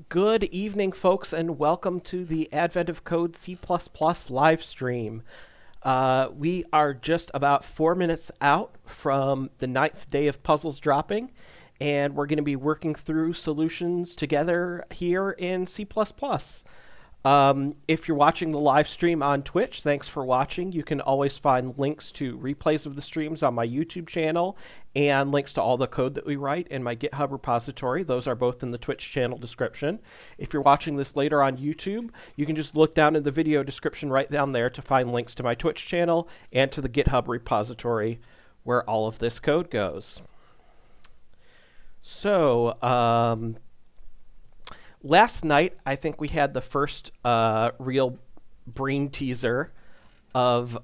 Good evening, folks, and welcome to the Advent of Code C++ live stream. We are just about 4 minutes out from the 9th day of puzzles dropping, and we're going to be working through solutions together here in C++. If you're watching the live stream on Twitch, thanks for watching. You can always find links to replays of the streams on my YouTube channel and links to all the code that we write in my GitHub repository. Those are both in the Twitch channel description. If you're watching this later on YouTube, you can just look down in the video description right down there to find links to my Twitch channel and to the GitHub repository where all of this code goes. So, last night, I think we had the first real brain teaser of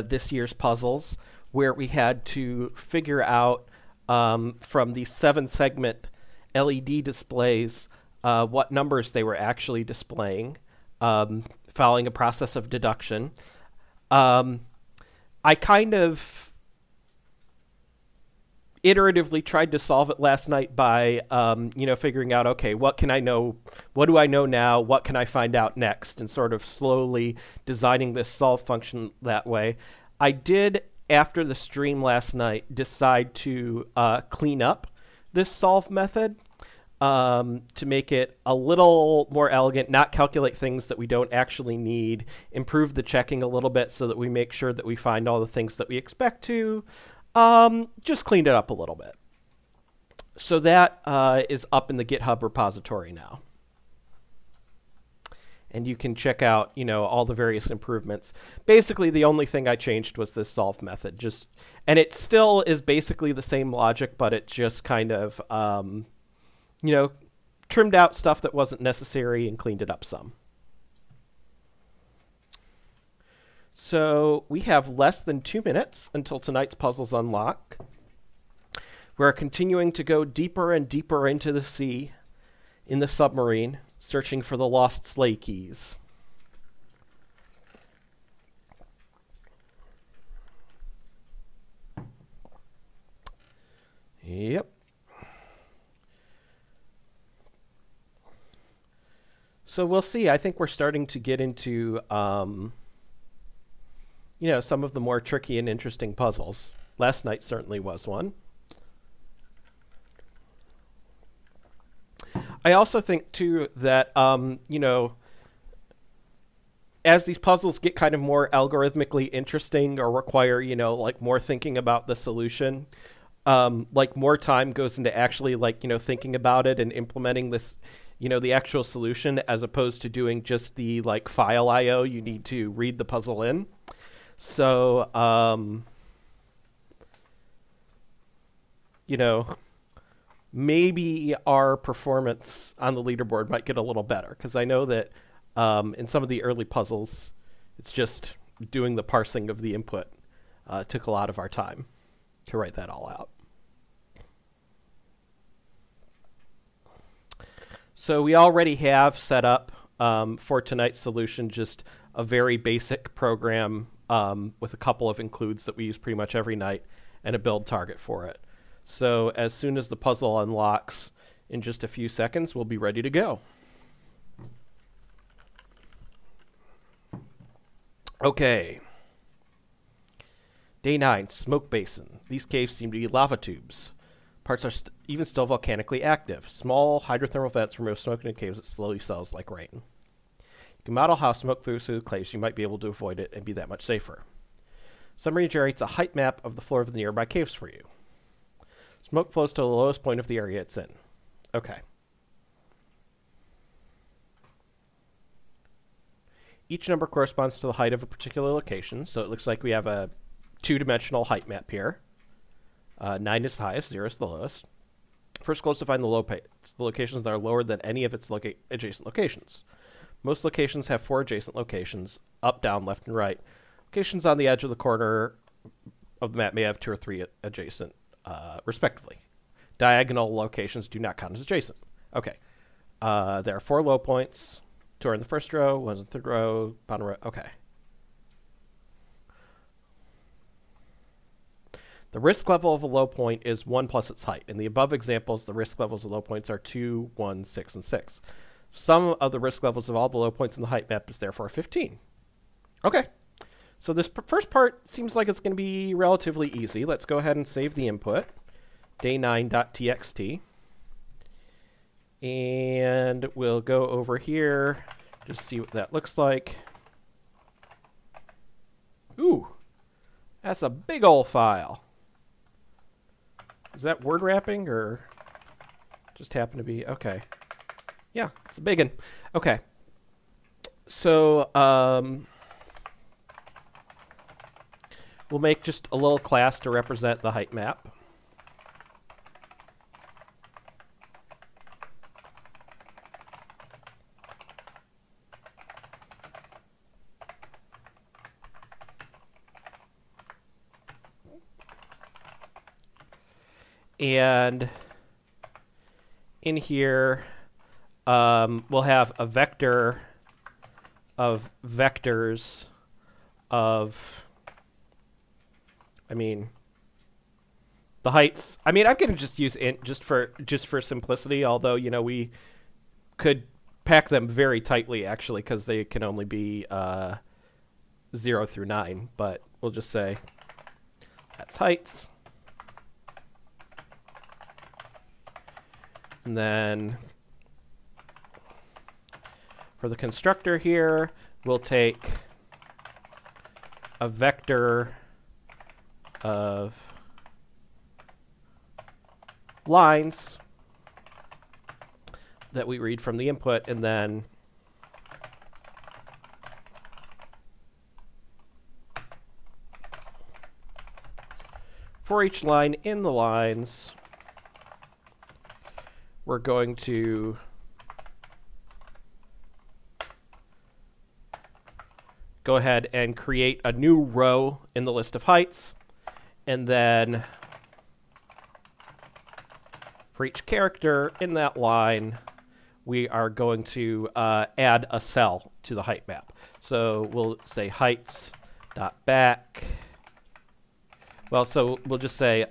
this year's puzzles, where we had to figure out from these 7-segment LED displays what numbers they were actually displaying, following a process of deduction. I kind of iteratively tried to solve it last night by figuring out, okay, what do I know now, what can I find out next, and sort of slowly designing this solve function that way. I did, after the stream last night, decide to clean up this solve method to make it a little more elegant, not calculate things that we don't actually need, improve the checking a little bit so that we make sure that we find all the things that we expect to. Just cleaned it up a little bit. So that is up in the GitHub repository now. And you can check out, all the various improvements. Basically, the only thing I changed was this solve method. And it still is basically the same logic, but it just kind of, trimmed out stuff that wasn't necessary and cleaned it up some. So we have less than 2 minutes until tonight's puzzles unlock. We're continuing to go deeper and deeper into the sea in the submarine, searching for the lost sleigh keys. Yep. So we'll see. I think we're starting to get into some of the more tricky and interesting puzzles. Last night certainly was one. I also think, too, that, as these puzzles get kind of more algorithmically interesting or require, more thinking about the solution, more time goes into actually, thinking about it and implementing this, the actual solution, as opposed to doing just the, file I/O you need to read the puzzle in. So, maybe our performance on the leaderboard might get a little better, because I know that in some of the early puzzles, it's just doing the parsing of the input took a lot of our time to write that all out. So we already have set up for tonight's solution just a very basic program with a couple of includes that we use pretty much every night and a build target for it. So as soon as the puzzle unlocks in just a few seconds, we'll be ready to go. Okay. Day 9, smoke basin. These caves seem to be lava tubes. Parts are even still volcanically active. Small hydrothermal vents remove smoke in caves that slowly settles like rain. You can model how smoke flows through the caves. You might be able to avoid it and be that much safer. Submarine generates a height map of the floor of the nearby caves for you. Smoke flows to the lowest point of the area it's in. Okay. Each number corresponds to the height of a particular location, so it looks like we have a 2-dimensional height map here. 9 is the highest, 0 is the lowest. First goal is to find the low points, the locations that are lower than any of its adjacent locations. Most locations have 4 adjacent locations, up, down, left, and right. Locations on the edge of the corner of the map may have 2 or 3 adjacent, respectively. Diagonal locations do not count as adjacent. Okay. There are 4 low points. 2 are in the first row, 1 in the third row, bottom row. Okay. The risk level of a low point is 1 plus its height. In the above examples, the risk levels of low points are 2, 1, 6, and 6. Sum of the risk levels of all the low points in the height map is therefore 15. Okay. So this first part seems like it's going to be relatively easy. Let's go ahead and save the input, day9.txt. And we'll go over here, just see what that looks like. Ooh, that's a big ol' file. Is that word wrapping or just happen to be? Okay. Yeah, it's a big one. Okay. So we'll make just a little class to represent the height map. And in here, we'll have a vector of vectors of, the heights. I'm going to just use int just for simplicity, although, we could pack them very tightly, actually, because they can only be 0 through 9. But we'll just say that's heights. And then for the constructor here, we'll take a vector of lines that we read from the input, and then for each line in the lines, we're going to go ahead and create a new row in the list of heights. And then for each character in that line, we are going to add a cell to the height map. So we'll say heights.back. Well, so we'll just say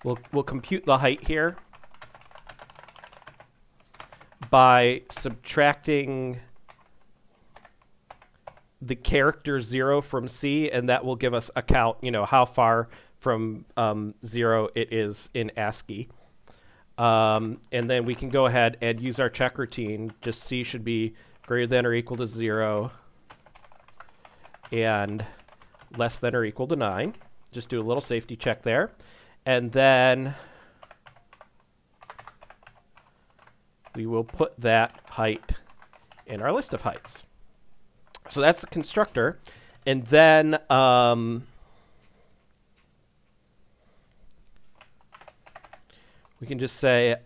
we'll compute the height here by subtracting the character 0 from C, and that will give us a count, how far from 0 it is in ASCII. And then we can go ahead and use our check routine. Just C should be greater than or equal to 0 and less than or equal to 9. Just do a little safety check there. And then we will put that height in our list of heights. So that's the constructor. And then we can just say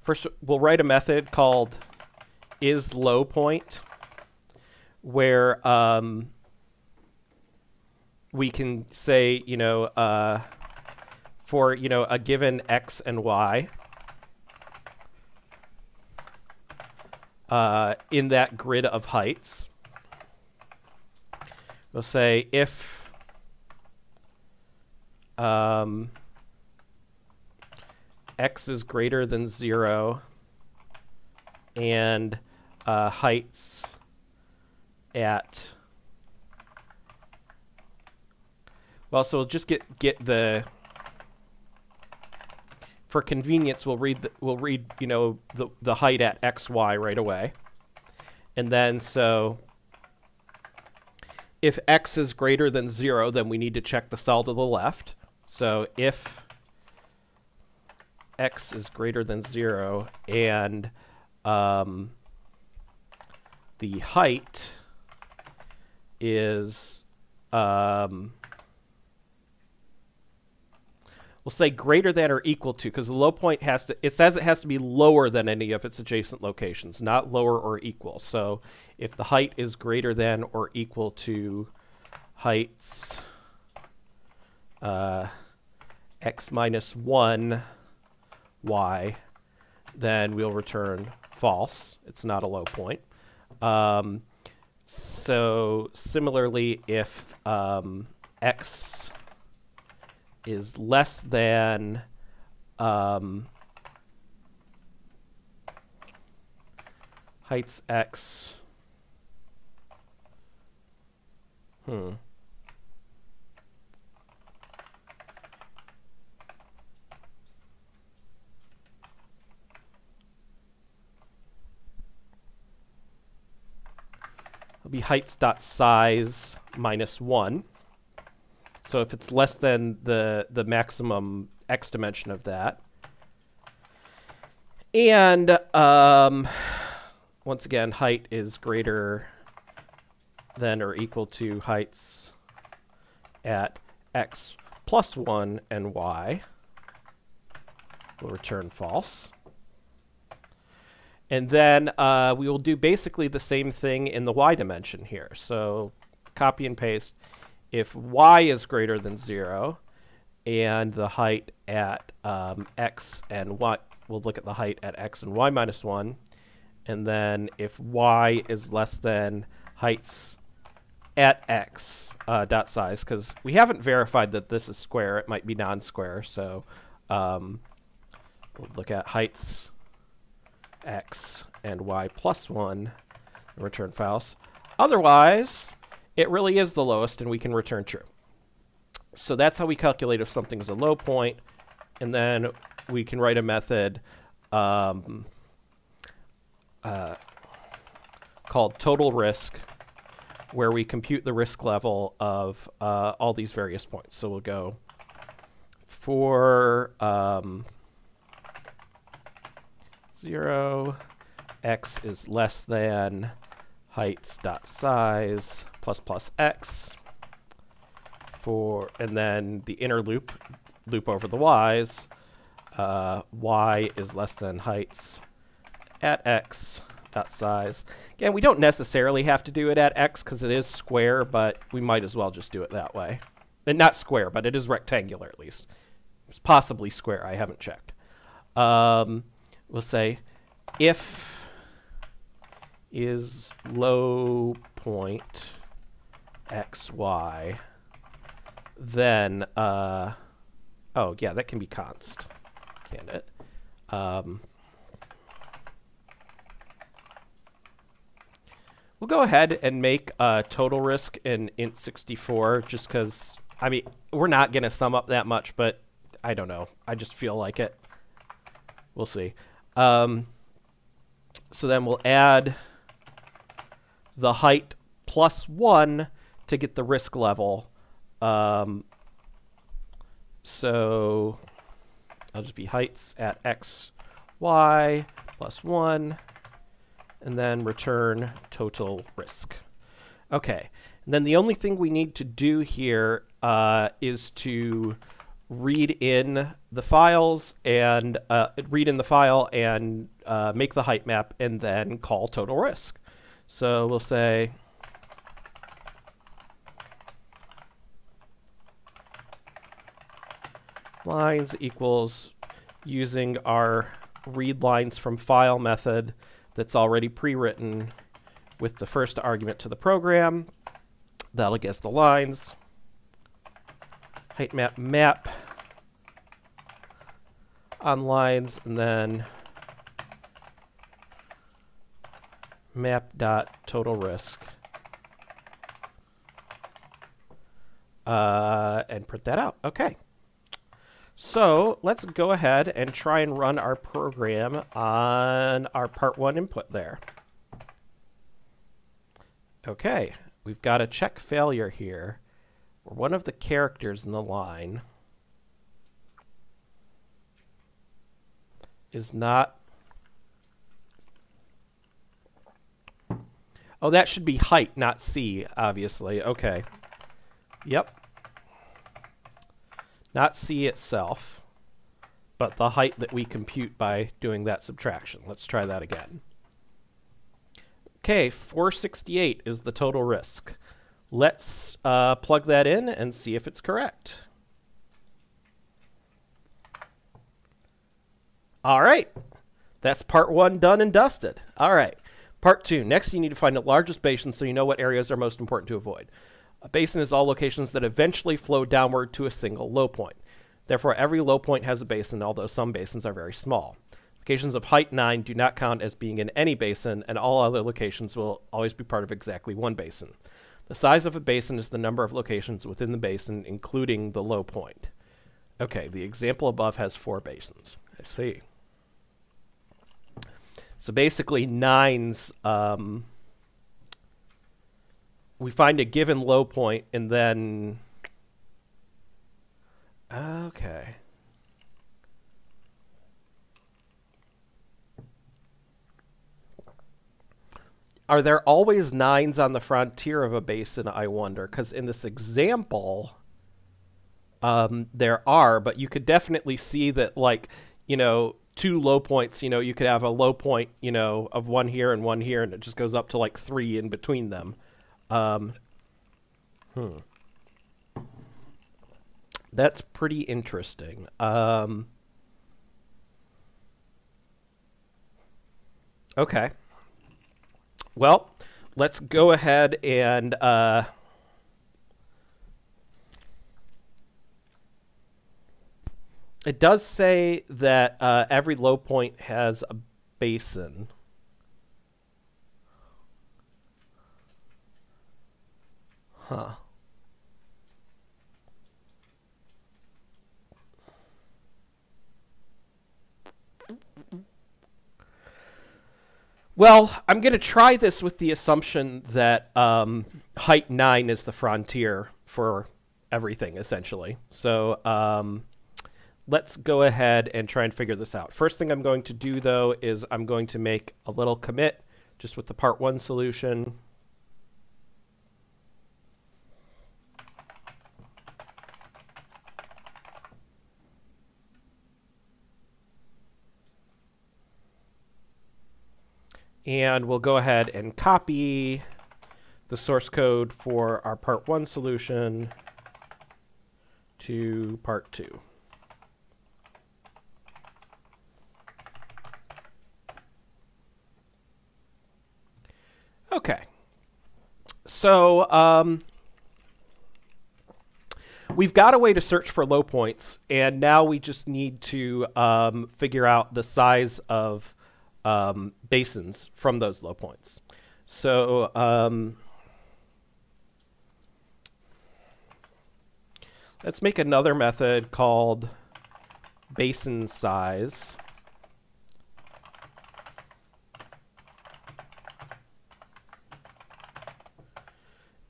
first we'll write a method called isLowPoint, where we can say, for, a given x and y, in that grid of heights, we'll say if x is greater than 0 and heights at, well, so we'll just get the, for convenience, we'll read the height at xy right away. And then so if x is greater than 0, then we need to check the cell to the left. So if x is greater than 0 and the height is we'll say greater than or equal to, because the low point it says it has to be lower than any of its adjacent locations, not lower or equal. So if the height is greater than or equal to heights x minus 1 y, then we'll return false. It's not a low point. So similarly, if x is less than heights x. It'll be heights.size minus 1. So if it's less than the maximum x dimension of that. And once again, height is greater than or equal to heights at x plus 1 and y. We'll return false. And then we will do basically the same thing in the y dimension here. So copy and paste. If y is greater than 0 and the height at x and y, we'll look at the height at x and y minus 1. And then if y is less than heights at x dot size, because we haven't verified that this is square, it might be non-square. So we'll look at heights x and y plus 1 and return false. Otherwise, it really is the lowest and we can return true. So that's how we calculate if something is a low point, and then we can write a method called total risk, where we compute the risk level of all these various points. So we'll go for 0, x is less than heights dot size plus x for, and then the inner loop over the y's, y is less than heights at x dot size. Again, we don't necessarily have to do it at x because it is square, but we might as well just do it that way. And not square, but it is rectangular at least. It's possibly square, I haven't checked. We'll say if is low point x, y, then, oh yeah, that can be const, can't it? We'll go ahead and make total risk in int64 just because, I mean, we're not going to sum up that much, but I don't know. I just feel like it. We'll see. So then we'll add the height plus 1 to get the risk level. So I'll just be heights at x, y plus 1, and then return total risk. Okay, and then the only thing we need to do here is to read in the files and make the height map and then call total risk. So we'll say lines equals, using our read lines from file method that's already pre-written with the first argument to the program. That'll get us the lines. Height map on lines, and then map.total risk. And print that out. Okay. So let's go ahead and try and run our program on our part 1 input there. Okay, we've got a check failure here where one of the characters in the line is not... Oh, that should be height, not C, obviously. Okay. Yep. Not C itself, but the height that we compute by doing that subtraction. Let's try that again. Okay, 468 is the total risk. Let's plug that in and see if it's correct. All right, that's part 1 done and dusted. All right, part 2. Next, you need to find the largest basin so you know what areas are most important to avoid. A basin is all locations that eventually flow downward to a single low point. Therefore, every low point has a basin, although some basins are very small. Locations of height 9 do not count as being in any basin, and all other locations will always be part of exactly one basin. The size of a basin is the number of locations within the basin, including the low point. Okay, the example above has 4 basins. I see. So basically, 9's, we find a given low point, and then... Okay. Are there always 9's on the frontier of a basin, I wonder? Because in this example, there are, but you could definitely see that, like, you know, 2 low points, you know, you could have a low point, you know, of 1 here, and it just goes up to, like, 3 in between them. That's pretty interesting. Okay. Well, let's go ahead and it does say that every low point has a basin. Huh. Well, I'm going to try this with the assumption that height 9 is the frontier for everything, essentially. So let's go ahead and try and figure this out. First thing I'm going to do, though, is I'm going to make a little commit just with the part 1 solution. And we'll go ahead and copy the source code for our part 1 solution to part 2. Okay. So we've got a way to search for low points, and now we just need to figure out the size of basins from those low points. So let's make another method called basin size.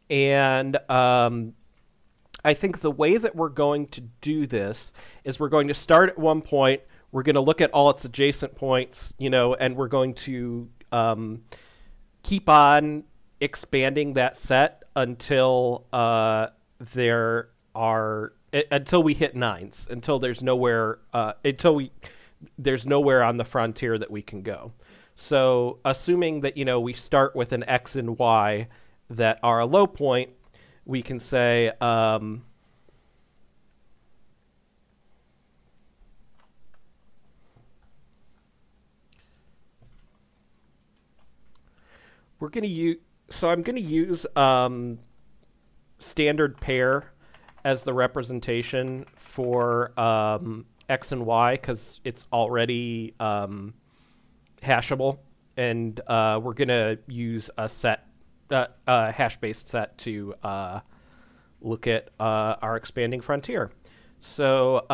And I think the way that we're going to do this is we're going to start at one point. We're going to look at all its adjacent points, you know, and we're going to keep on expanding that set until until we hit 9's, until there's nowhere there's nowhere on the frontier that we can go. So assuming that, you know, we start with an x and y that are a low point, we can say we're going to use, so I'm going to use standard pair as the representation for x and y because it's already hashable, and we're going to use a set, hash-based set to look at our expanding frontier. So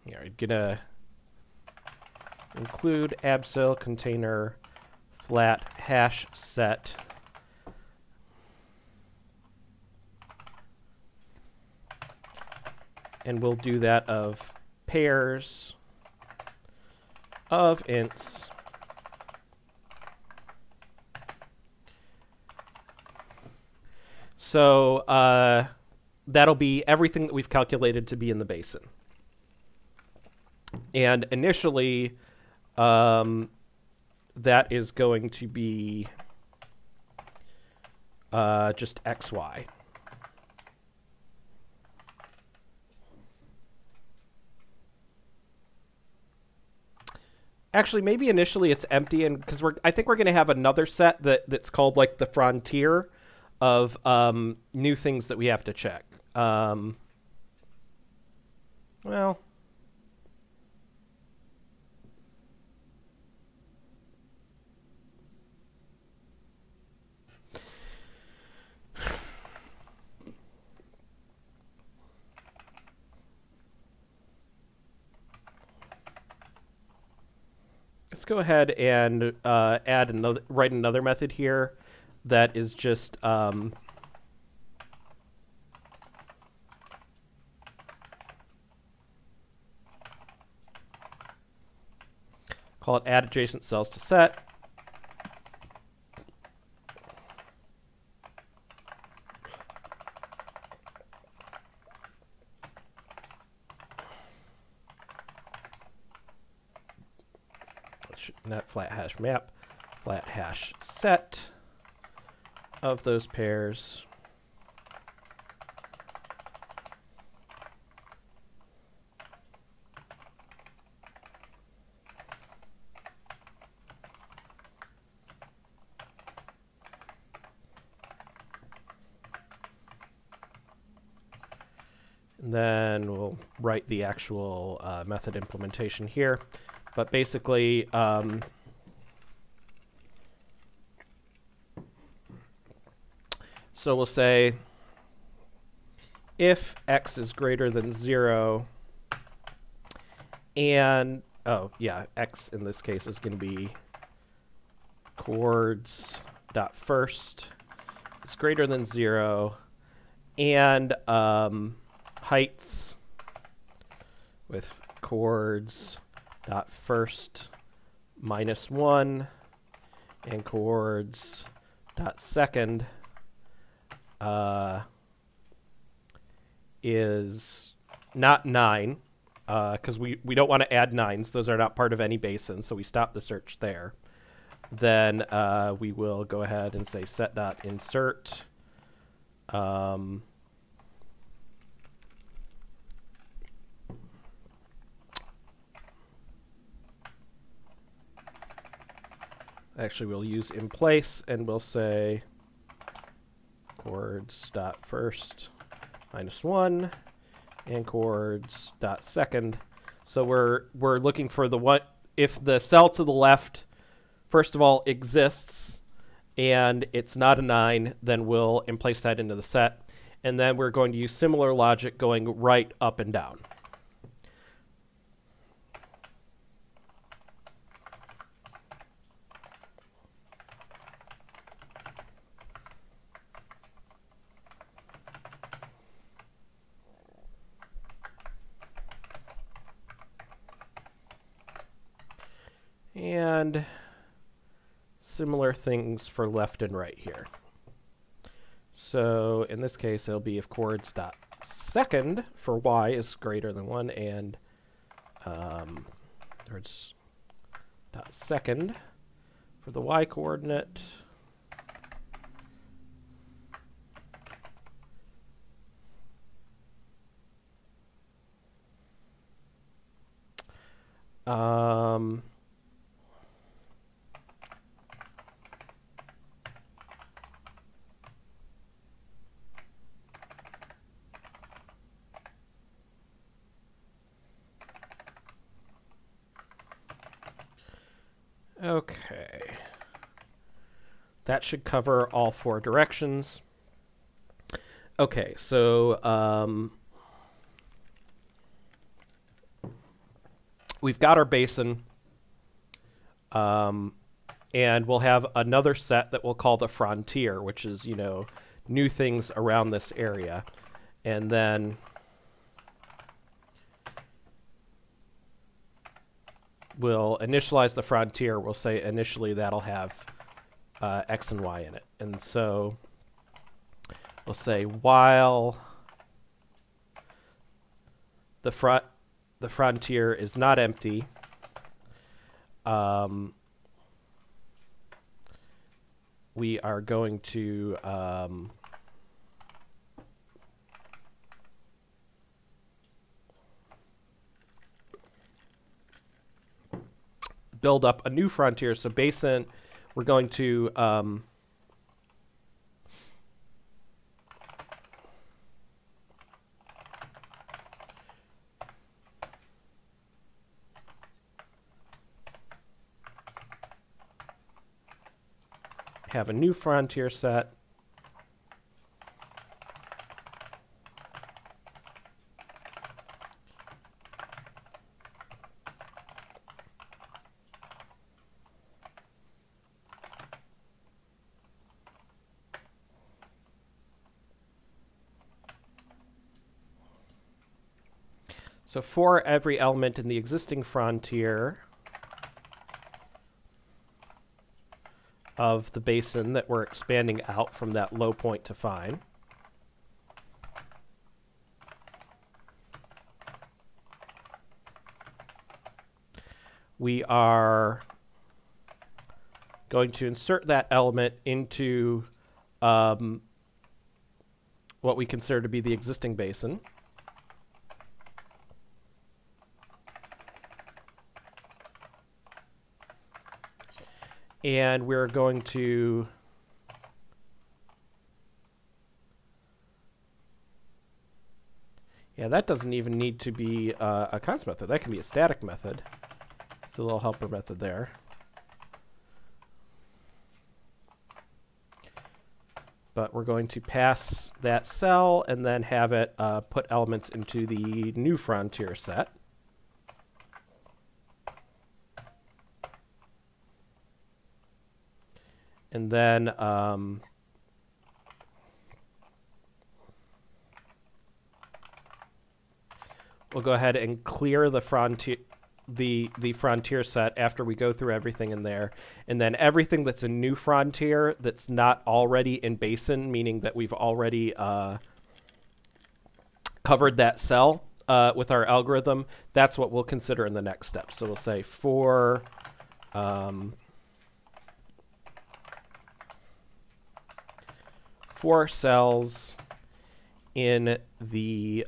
here, I'm gonna include absil container flat hash set. And we'll do that of pairs of ints so that'll be everything that we've calculated to be in the basin. And initially, that is going to be just xy. Actually, maybe initially it's empty, and because I think we're going to have another set that's called like the frontier of new things that we have to check. Well, let's go ahead and write another method here that is just call it add adjacent cells to set. Not flat hash map, flat hash set of those pairs. And then we'll write the actual method implementation here. But basically, so we'll say if x is greater than 0 and, oh yeah, x in this case is going to be chords dot first is greater than 0 and heights with chords dot first minus 1 and chords dot second is not 9 because we don't want to add 9s. Those are not part of any basin, so we stop the search there. Then we will go ahead and say set dot insert actually, we'll use in place, and we'll say chords dot first minus 1 and chords dot second. So we're looking for the one if the cell to the left, first of all, exists and it's not a 9, then we'll in place that into the set, and then we're going to use similar logic going right, up, and down. And similar things for left and right here. So in this case, it'll be if chords dot second for y is greater than 1 and chords dot second for the y coordinate okay. That should cover all 4 directions. Okay, so we've got our basin, and we'll have another set that we'll call the frontier, which is, you know, new things around this area. And then we'll initialize the frontier. We'll say initially that'll have x and y in it. And so we'll say while the frontier is not empty, we are going to build up a new frontier. So basin, we're going to have a new frontier set. So for every element in the existing frontier of the basin that we're expanding out from that low point to find, we are going to insert that element into what we consider to be the existing basin. And we're going to that doesn't even need to be a const method. That can be a static method. It's a little helper method there. But we're going to pass that cell and then have it put elements into the new frontier set. And then we'll go ahead and clear the frontier set after we go through everything in there. And then everything that's a new frontier that's not already in basin, meaning that we've already covered that cell with our algorithm, that's what we'll consider in the next step. So we'll say for four cells in the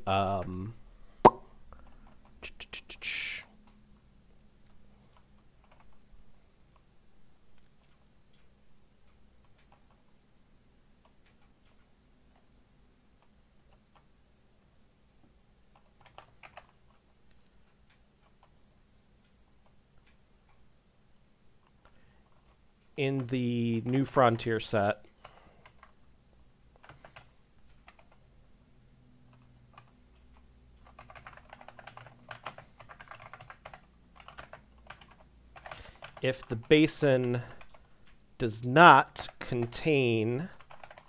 new frontier set, if the basin does not contain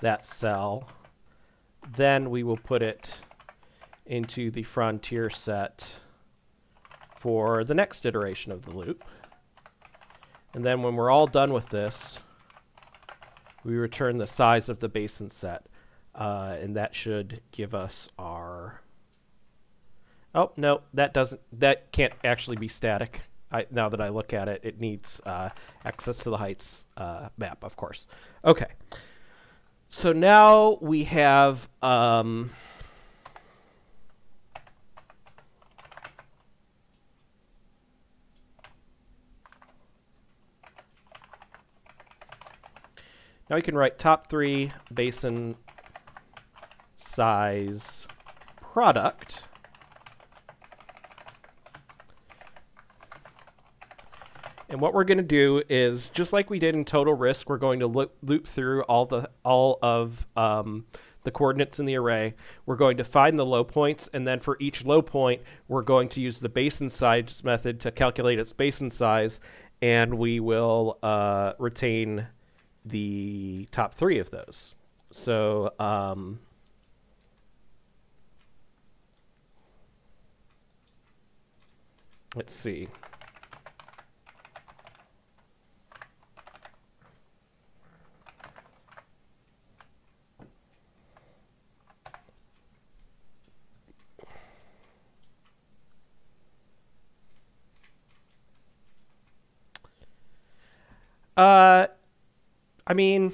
that cell, then we will put it into the frontier set for the next iteration of the loop. And then when we're all done with this, we return the size of the basin set. And that should give us our... Oh, no, that can't actually be static. Now that I look at it, it needs access to the heights map, of course. Okay. So now we have... now we can write top 3 basin size product. And what we're going to do is, just like we did in total risk, we're going to loop through all of the coordinates in the array. We're going to find the low points, and then for each low point, we're going to use the basin size method to calculate its basin size, and we will retain the top 3 of those. So let's see. I mean,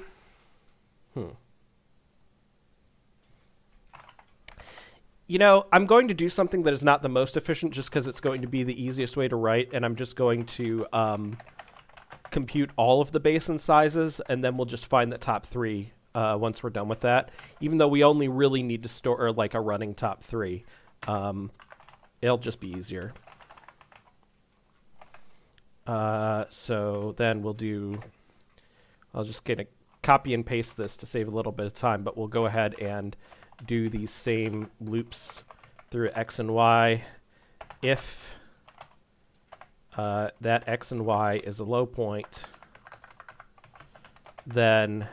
You know, I'm going to do something that is not the most efficient just because it's going to be the easiest way to write, and I'm just going to compute all of the basin sizes, and then we'll just find the top 3 once we're done with that. Even though we only really need to store like a running top 3. It'll just be easier. So then we'll do... I'll just get a copy and paste this to save a little bit of time, but we'll go ahead and do these same loops through x and y. If that x and y is a low point, then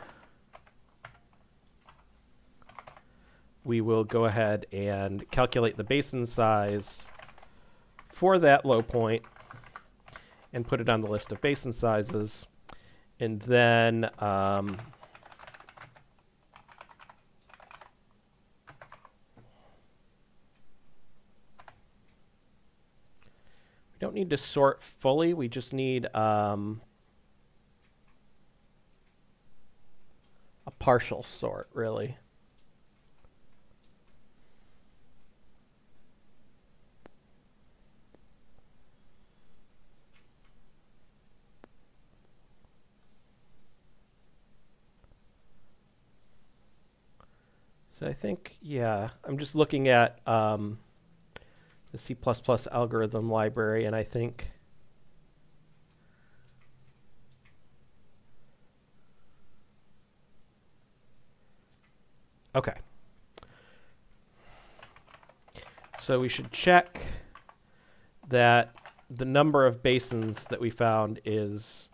we will go ahead and calculate the basin size for that low point and put it on the list of basin sizes. And then we don't need to sort fully. We just need a partial sort, really. So I think, yeah, I'm just looking at the C++ algorithm library, and I think okay. So we should check that the number of basins that we found is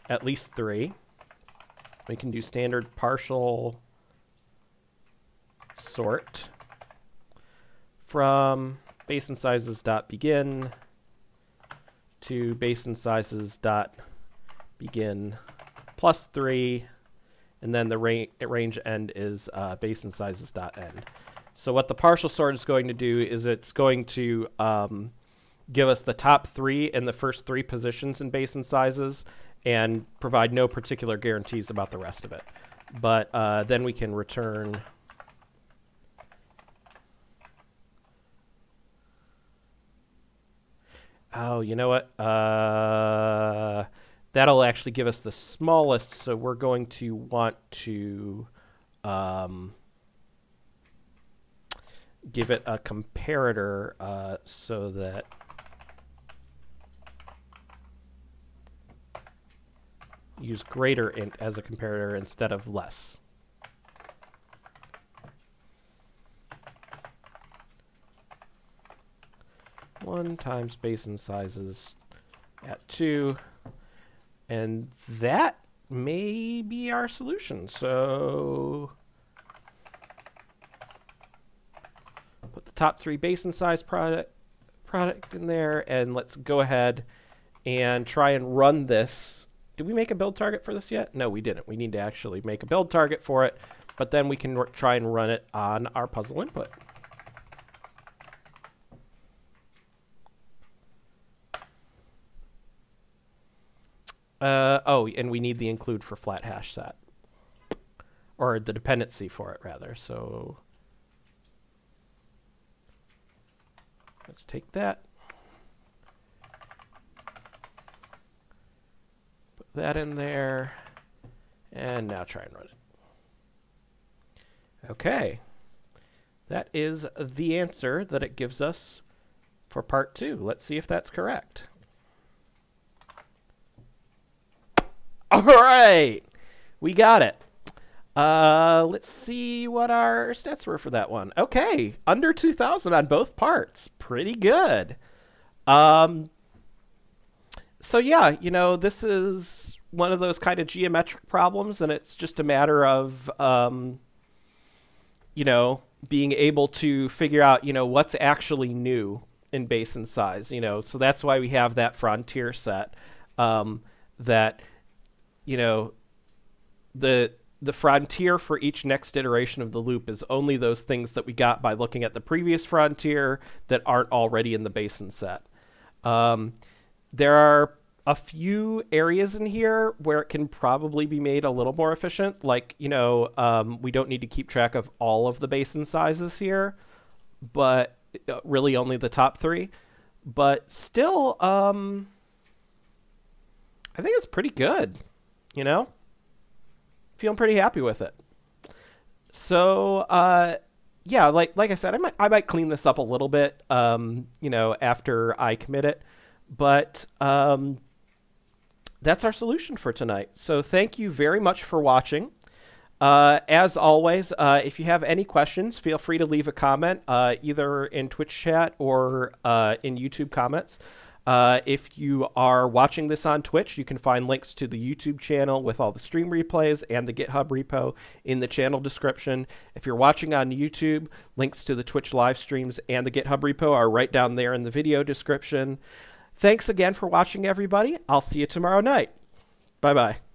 at least 3. We can do standard partial sort from basin sizes dot begin to basin sizes dot begin plus 3, and then the range end is basin sizes dot end. So what the partial sort is going to do is it's going to give us the top 3 in the first 3 positions in basin sizes and provide no particular guarantees about the rest of it. But then we can return oh, you know what? That'll actually give us the smallest, so we're going to want to give it a comparator so that use greater int as a comparator instead of less. One times basin sizes at 2, and that may be our solution. So put the top 3 basin size product in there, and let's go ahead and try and run this. Did we make a build target for this yet? No, we didn't. We need to actually make a build target for it, but then we can try and run it on our puzzle input. Oh, and we need the include for flat hash set. Or the dependency for it, rather. So let's take that. Put that in there. And now try and run it. Okay. That is the answer that it gives us for part 2. Let's see if that's correct. All right, we got it. Let's see what our stats were for that one. Okay, under 2,000 on both parts. Pretty good. So yeah, you know, this is one of those kind of geometric problems, and it's just a matter of, you know, being able to figure out, you know, what's actually new in basin size. You know, so that's why we have that frontier set that, you know, the frontier for each next iteration of the loop is only those things that we got by looking at the previous frontier that aren't already in the basin set. There are a few areas in here where it can probably be made a little more efficient. Like, you know, we don't need to keep track of all of the basin sizes here, but really only the top three. But still, I think it's pretty good. You know, feeling pretty happy with it. So, yeah, like I said, I might clean this up a little bit, you know, after I commit it. But that's our solution for tonight. So thank you very much for watching. As always, if you have any questions, feel free to leave a comment, either in Twitch chat or in YouTube comments. If you are watching this on Twitch, you can find links to the YouTube channel with all the stream replays and the GitHub repo in the channel description. If you're watching on YouTube, links to the Twitch live streams and the GitHub repo are right down there in the video description. Thanks again for watching, everybody. I'll see you tomorrow night. Bye-bye.